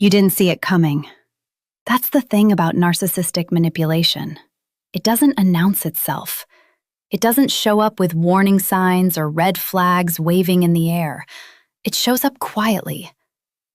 You didn't see it coming. That's the thing about narcissistic manipulation. It doesn't announce itself. It doesn't show up with warning signs or red flags waving in the air. It shows up quietly.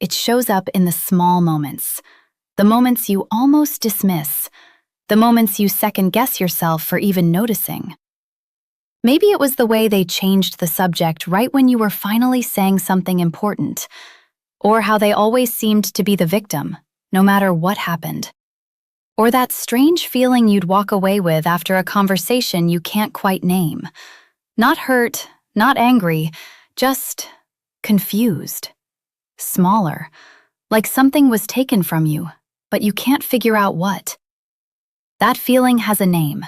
It shows up in the small moments, the moments you almost dismiss, the moments you second-guess yourself for even noticing. Maybe it was the way they changed the subject right when you were finally saying something important, or how they always seemed to be the victim, no matter what happened. Or that strange feeling you'd walk away with after a conversation you can't quite name. Not hurt, not angry, just confused. Smaller, like something was taken from you, but you can't figure out what. That feeling has a name.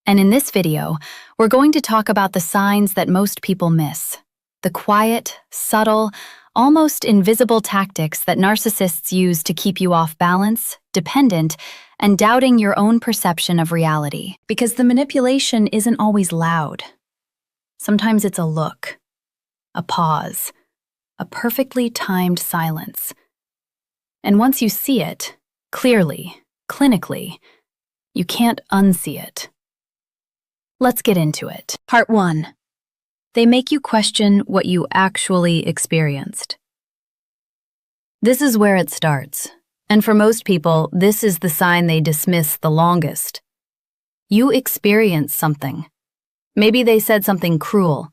And in this video, we're going to talk about the signs that most people miss. The quiet, subtle, almost invisible tactics that narcissists use to keep you off balance, dependent, and doubting your own perception of reality. Because the manipulation isn't always loud. Sometimes it's a look, a pause, a perfectly timed silence. And once you see it, clearly, clinically, you can't unsee it. Let's get into it. Part 1. They make you question what you actually experienced. This is where it starts. And for most people, this is the sign they dismiss the longest. You experienced something. Maybe they said something cruel.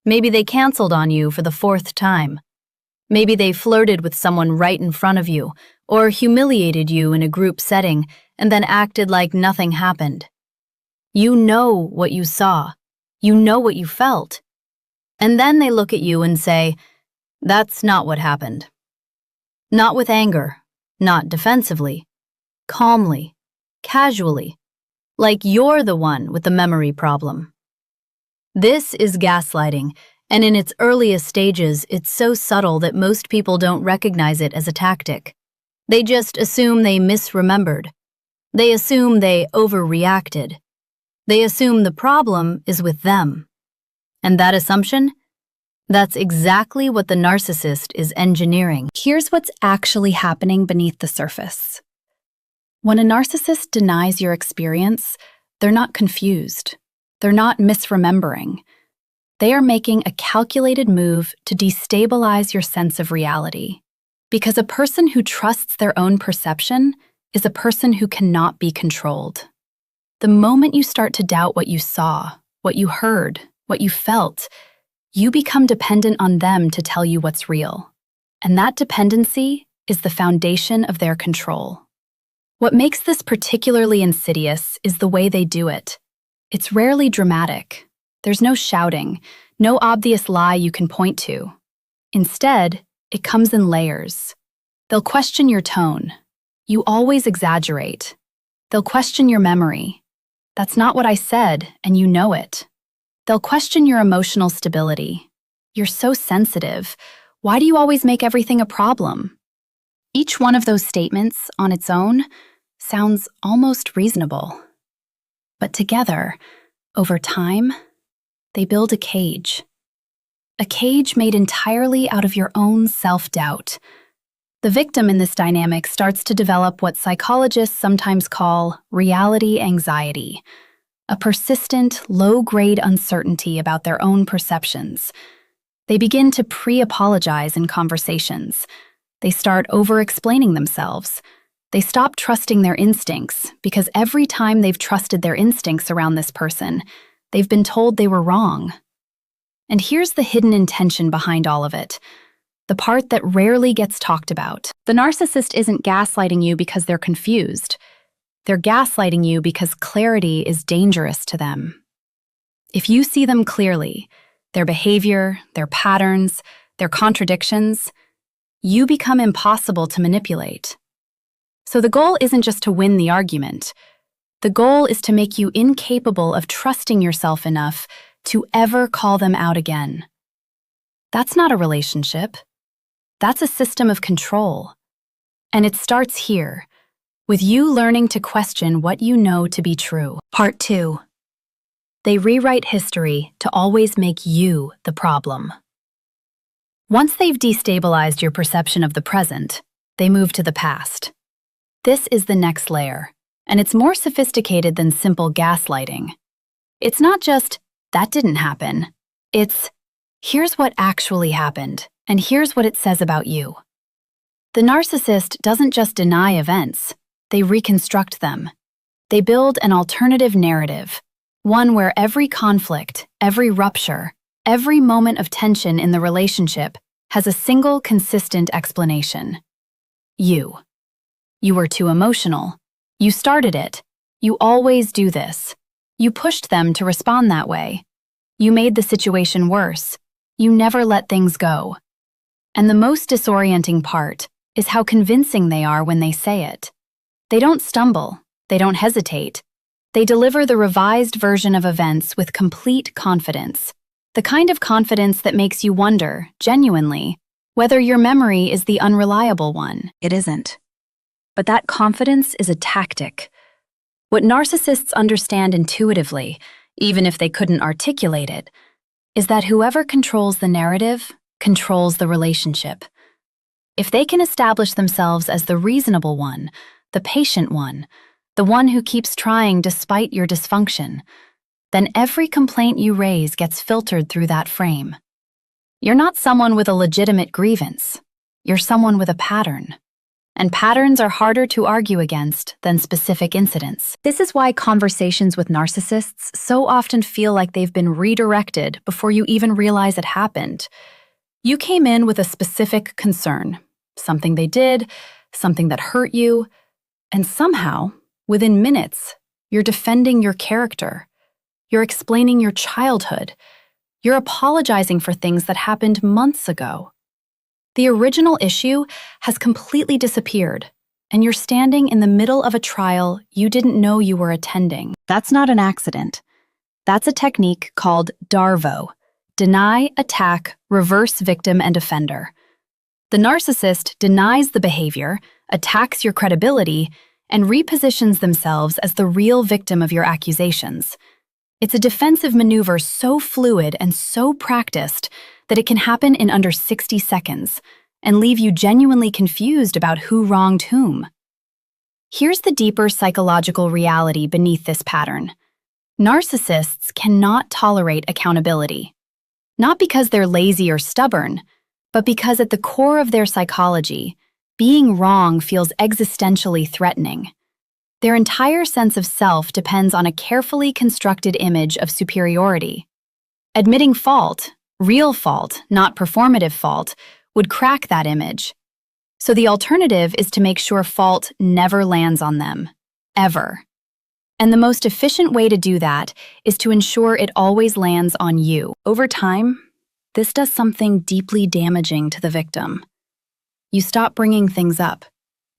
Maybe they canceled on you for the 4th time. Maybe they flirted with someone right in front of you, or humiliated you in a group setting, and then acted like nothing happened. You know what you saw. You know what you felt. And then they look at you and say, "That's not what happened." Not with anger. Not defensively, calmly, casually, like you're the one with the memory problem. This is gaslighting, and in its earliest stages, it's so subtle that most people don't recognize it as a tactic. They just assume they misremembered. They assume they overreacted. They assume the problem is with them. And that assumption? That's exactly what the narcissist is engineering. Here's what's actually happening beneath the surface. When a narcissist denies your experience, they're not confused. They're not misremembering. They are making a calculated move to destabilize your sense of reality. Because a person who trusts their own perception is a person who cannot be controlled. The moment you start to doubt what you saw, what you heard, what you felt, you become dependent on them to tell you what's real. And that dependency is the foundation of their control. What makes this particularly insidious is the way they do it. It's rarely dramatic. There's no shouting, no obvious lie you can point to. Instead, it comes in layers. They'll question your tone. You always exaggerate. They'll question your memory. That's not what I said, and you know it. They'll question your emotional stability. You're so sensitive. Why do you always make everything a problem? Each one of those statements, on its own, sounds almost reasonable. But together, over time, they build a cage. A cage made entirely out of your own self-doubt. The victim in this dynamic starts to develop what psychologists sometimes call reality anxiety. A persistent, low-grade uncertainty about their own perceptions. They begin to pre-apologize in conversations. They start over-explaining themselves. They stop trusting their instincts because every time they've trusted their instincts around this person, they've been told they were wrong. And here's the hidden intention behind all of it. The part that rarely gets talked about. The narcissist isn't gaslighting you because they're confused. They're gaslighting you because clarity is dangerous to them. If you see them clearly, their behavior, their patterns, their contradictions, you become impossible to manipulate. So the goal isn't just to win the argument. The goal is to make you incapable of trusting yourself enough to ever call them out again. That's not a relationship. That's a system of control. And it starts here, with you learning to question what you know to be true. Part 2. They rewrite history to always make you the problem. Once they've destabilized your perception of the present, they move to the past. This is the next layer, and it's more sophisticated than simple gaslighting. It's not just, that didn't happen. It's, here's what actually happened, and here's what it says about you. The narcissist doesn't just deny events, they reconstruct them. They build an alternative narrative, one where every conflict, every rupture, every moment of tension in the relationship has a single consistent explanation. You. You were too emotional. You started it. You always do this. You pushed them to respond that way. You made the situation worse. You never let things go. And the most disorienting part is how convincing they are when they say it. They don't stumble. They don't hesitate. They deliver the revised version of events with complete confidence. The kind of confidence that makes you wonder, genuinely, whether your memory is the unreliable one. It isn't. But that confidence is a tactic. What narcissists understand intuitively, even if they couldn't articulate it, is that whoever controls the narrative controls the relationship. If they can establish themselves as the reasonable one, the patient one, the one who keeps trying despite your dysfunction, then every complaint you raise gets filtered through that frame. You're not someone with a legitimate grievance. You're someone with a pattern. And patterns are harder to argue against than specific incidents. This is why conversations with narcissists so often feel like they've been redirected before you even realize it happened. You came in with a specific concern, something they did, something that hurt you, and somehow, within minutes, you're defending your character. You're explaining your childhood. You're apologizing for things that happened months ago. The original issue has completely disappeared, and you're standing in the middle of a trial you didn't know you were attending. That's not an accident. That's a technique called DARVO, deny, attack, reverse victim and offender. The narcissist denies the behavior, attacks your credibility, and repositions themselves as the real victim of your accusations. It's a defensive maneuver so fluid and so practiced that it can happen in under 60 seconds and leave you genuinely confused about who wronged whom. Here's the deeper psychological reality beneath this pattern. Narcissists cannot tolerate accountability. Not because they're lazy or stubborn, but because at the core of their psychology, being wrong feels existentially threatening. Their entire sense of self depends on a carefully constructed image of superiority. Admitting fault, real fault, not performative fault, would crack that image. So the alternative is to make sure fault never lands on them, ever. And the most efficient way to do that is to ensure it always lands on you. Over time, this does something deeply damaging to the victim. You stop bringing things up,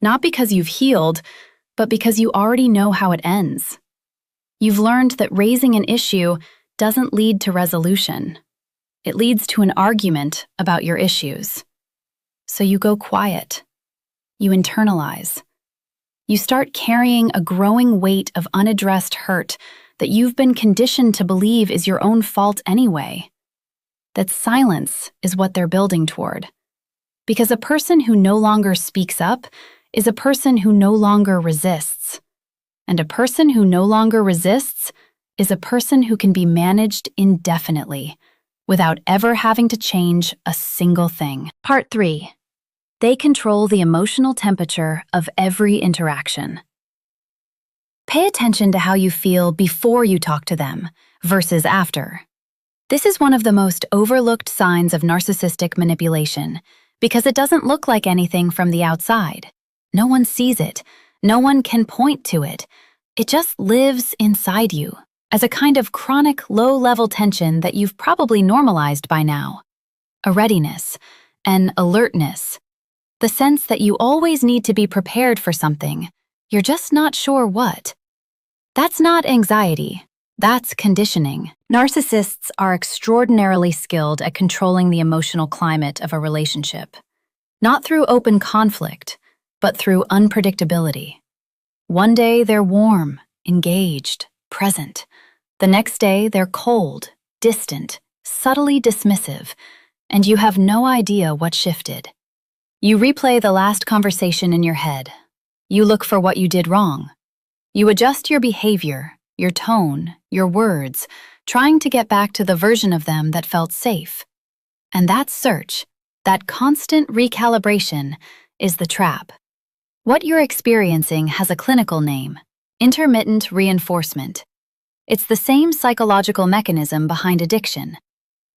not because you've healed, but because you already know how it ends. You've learned that raising an issue doesn't lead to resolution. It leads to an argument about your issues. So you go quiet. You internalize. You start carrying a growing weight of unaddressed hurt that you've been conditioned to believe is your own fault anyway. That silence is what they're building toward. Because a person who no longer speaks up is a person who no longer resists. And a person who no longer resists is a person who can be managed indefinitely, without ever having to change a single thing. Part 3. They control the emotional temperature of every interaction. Pay attention to how you feel before you talk to them versus after. This is one of the most overlooked signs of narcissistic manipulation because it doesn't look like anything from the outside. No one sees it. No one can point to it. It just lives inside you as a kind of chronic low-level tension that you've probably normalized by now. A readiness, an alertness, the sense that you always need to be prepared for something. You're just not sure what. That's not anxiety. That's conditioning. Narcissists are extraordinarily skilled at controlling the emotional climate of a relationship. Not through open conflict, but through unpredictability. One day they're warm, engaged, present. The next day they're cold, distant, subtly dismissive, and you have no idea what shifted. You replay the last conversation in your head. You look for what you did wrong. You adjust your behavior, your tone, your words, trying to get back to the version of them that felt safe. And that search, that constant recalibration, is the trap. What you're experiencing has a clinical name: intermittent reinforcement. It's the same psychological mechanism behind addiction.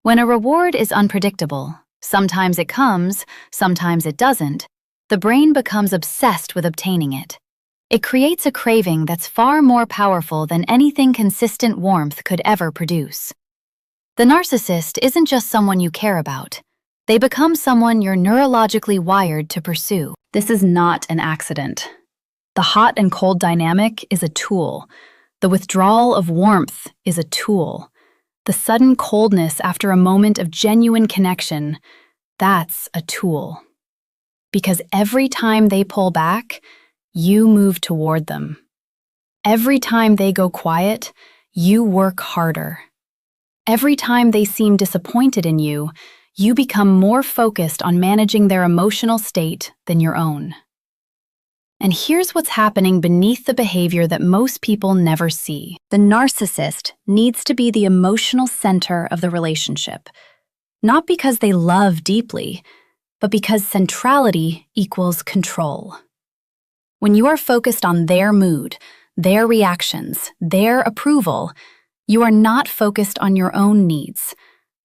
When a reward is unpredictable, sometimes it comes, sometimes it doesn't, the brain becomes obsessed with obtaining it. It creates a craving that's far more powerful than anything consistent warmth could ever produce. The narcissist isn't just someone you care about. They become someone you're neurologically wired to pursue. This is not an accident. The hot and cold dynamic is a tool. The withdrawal of warmth is a tool. The sudden coldness after a moment of genuine connection, that's a tool. Because every time they pull back, you move toward them. Every time they go quiet, you work harder. Every time they seem disappointed in you, you become more focused on managing their emotional state than your own. And here's what's happening beneath the behavior that most people never see. The narcissist needs to be the emotional center of the relationship, not because they love deeply, but because centrality equals control. When you are focused on their mood, their reactions, their approval, you are not focused on your own needs.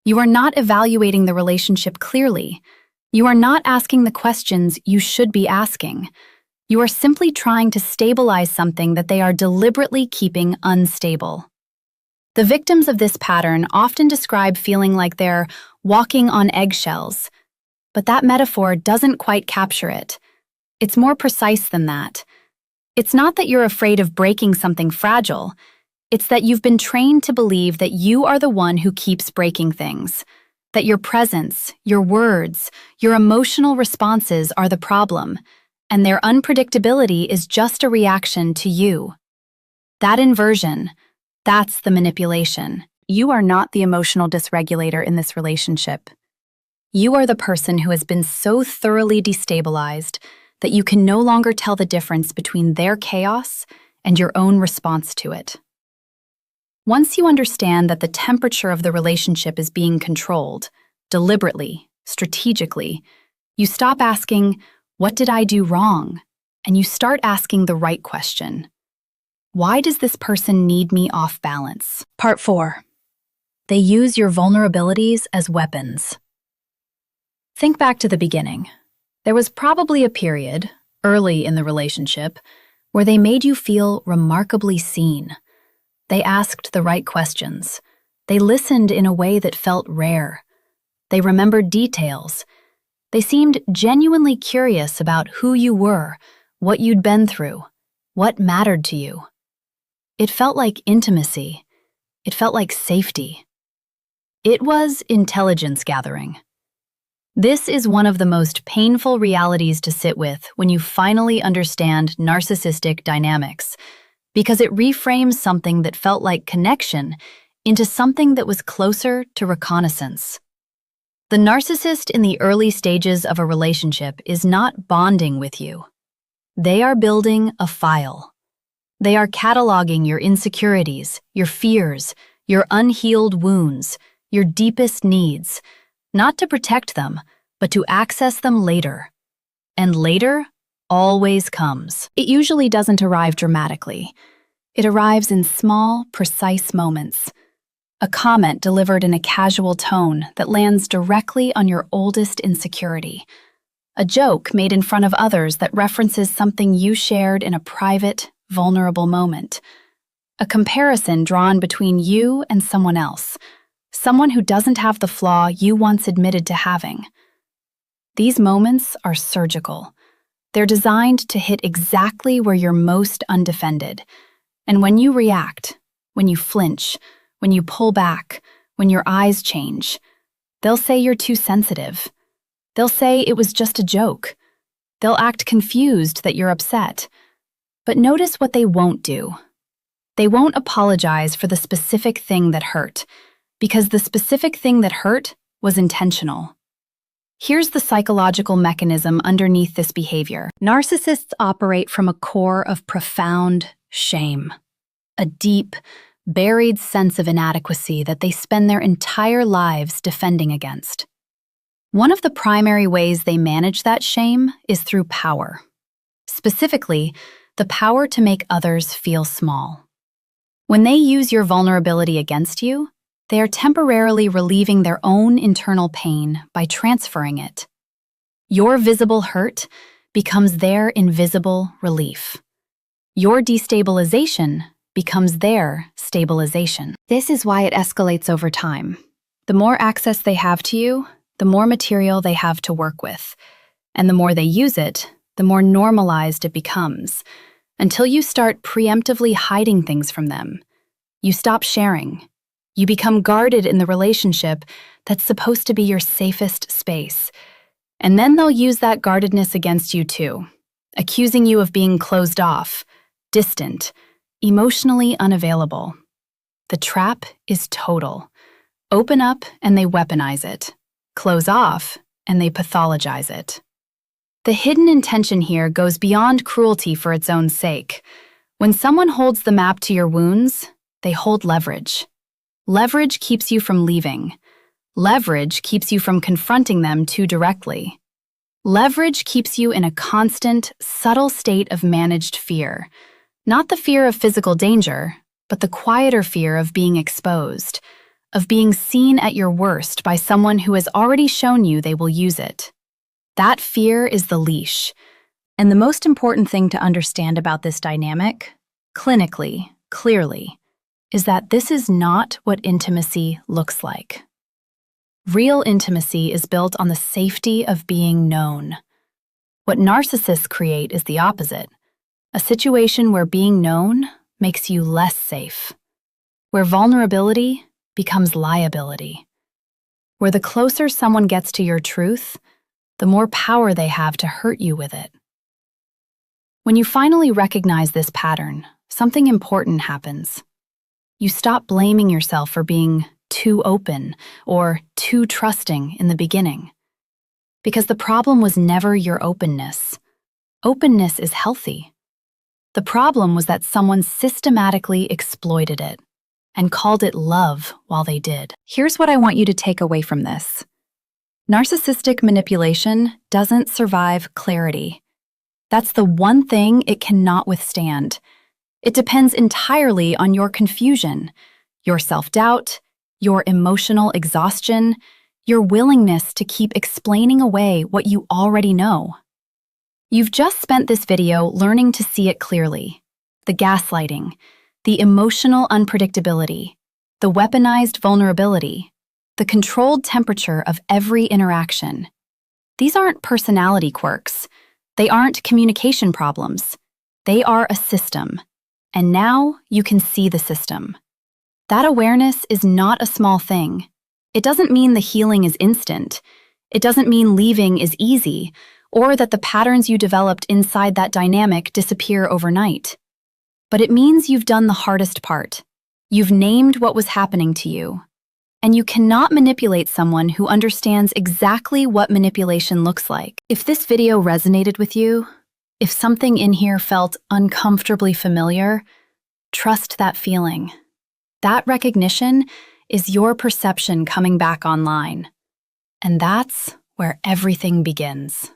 You are not evaluating the relationship clearly. You are not asking the questions you should be asking. You are simply trying to stabilize something that they are deliberately keeping unstable. The victims of this pattern often describe feeling like they're walking on eggshells, but that metaphor doesn't quite capture it. It's more precise than that. It's not that you're afraid of breaking something fragile. It's that you've been trained to believe that you are the one who keeps breaking things, that your presence, your words, your emotional responses are the problem, and their unpredictability is just a reaction to you. That inversion, that's the manipulation. You are not the emotional dysregulator in this relationship. You are the person who has been so thoroughly destabilized that you can no longer tell the difference between their chaos and your own response to it. Once you understand that the temperature of the relationship is being controlled, deliberately, strategically, you stop asking, "What did I do wrong?" and you start asking the right question. Why does this person need me off balance? Part 4. They use your vulnerabilities as weapons. Think back to the beginning. There was probably a period, early in the relationship, where they made you feel remarkably seen. They asked the right questions. They listened in a way that felt rare. They remembered details. They seemed genuinely curious about who you were, what you'd been through, what mattered to you. It felt like intimacy. It felt like safety. It was intelligence gathering. This is one of the most painful realities to sit with when you finally understand narcissistic dynamics, because it reframes something that felt like connection into something that was closer to reconnaissance. The narcissist in the early stages of a relationship is not bonding with you. They are building a file. They are cataloging your insecurities, your fears, your unhealed wounds, your deepest needs, not to protect them, but to access them later. And later always comes. It usually doesn't arrive dramatically. It arrives in small, precise moments. A comment delivered in a casual tone that lands directly on your oldest insecurity. A joke made in front of others that references something you shared in a private, vulnerable moment. A comparison drawn between you and someone else, someone who doesn't have the flaw you once admitted to having. These moments are surgical. They're designed to hit exactly where you're most undefended. And when you react, when you flinch, when you pull back, when your eyes change, they'll say you're too sensitive. They'll say it was just a joke. They'll act confused that you're upset. But notice what they won't do. They won't apologize for the specific thing that hurt, because the specific thing that hurt was intentional. Here's the psychological mechanism underneath this behavior. Narcissists operate from a core of profound shame, a deep, buried sense of inadequacy that they spend their entire lives defending against. One of the primary ways they manage that shame is through power. Specifically, the power to make others feel small. When they use your vulnerability against you, they are temporarily relieving their own internal pain by transferring it. Your visible hurt becomes their invisible relief. Your destabilization becomes their stabilization. This is why it escalates over time. The more access they have to you, the more material they have to work with. And the more they use it, the more normalized it becomes, until you start preemptively hiding things from them. You stop sharing. You become guarded in the relationship that's supposed to be your safest space. And then they'll use that guardedness against you too, accusing you of being closed off, distant, emotionally unavailable. The trap is total. Open up and they weaponize it. Close off and they pathologize it. The hidden intention here goes beyond cruelty for its own sake. When someone holds the map to your wounds, they hold leverage. Leverage keeps you from leaving. Leverage keeps you from confronting them too directly. Leverage keeps you in a constant, subtle state of managed fear. Not the fear of physical danger, but the quieter fear of being exposed, of being seen at your worst by someone who has already shown you they will use it. That fear is the leash. And the most important thing to understand about this dynamic, clinically, clearly, is that this is not what intimacy looks like. Real intimacy is built on the safety of being known. What narcissists create is the opposite, a situation where being known makes you less safe, where vulnerability becomes liability, where the closer someone gets to your truth, the more power they have to hurt you with it. When you finally recognize this pattern, something important happens. You stop blaming yourself for being too open or too trusting in the beginning. Because the problem was never your openness. Openness is healthy. The problem was that someone systematically exploited it and called it love while they did. Here's what I want you to take away from this. Narcissistic manipulation doesn't survive clarity. That's the one thing it cannot withstand. It depends entirely on your confusion, your self-doubt, your emotional exhaustion, your willingness to keep explaining away what you already know. You've just spent this video learning to see it clearly. The gaslighting, the emotional unpredictability, the weaponized vulnerability, the controlled temperature of every interaction. These aren't personality quirks. They aren't communication problems. They are a system. And now you can see the system. That awareness is not a small thing. It doesn't mean the healing is instant. It doesn't mean leaving is easy, or that the patterns you developed inside that dynamic disappear overnight. But it means you've done the hardest part. You've named what was happening to you. And you cannot manipulate someone who understands exactly what manipulation looks like. If this video resonated with you, if something in here felt uncomfortably familiar, trust that feeling. That recognition is your perception coming back online. And that's where everything begins.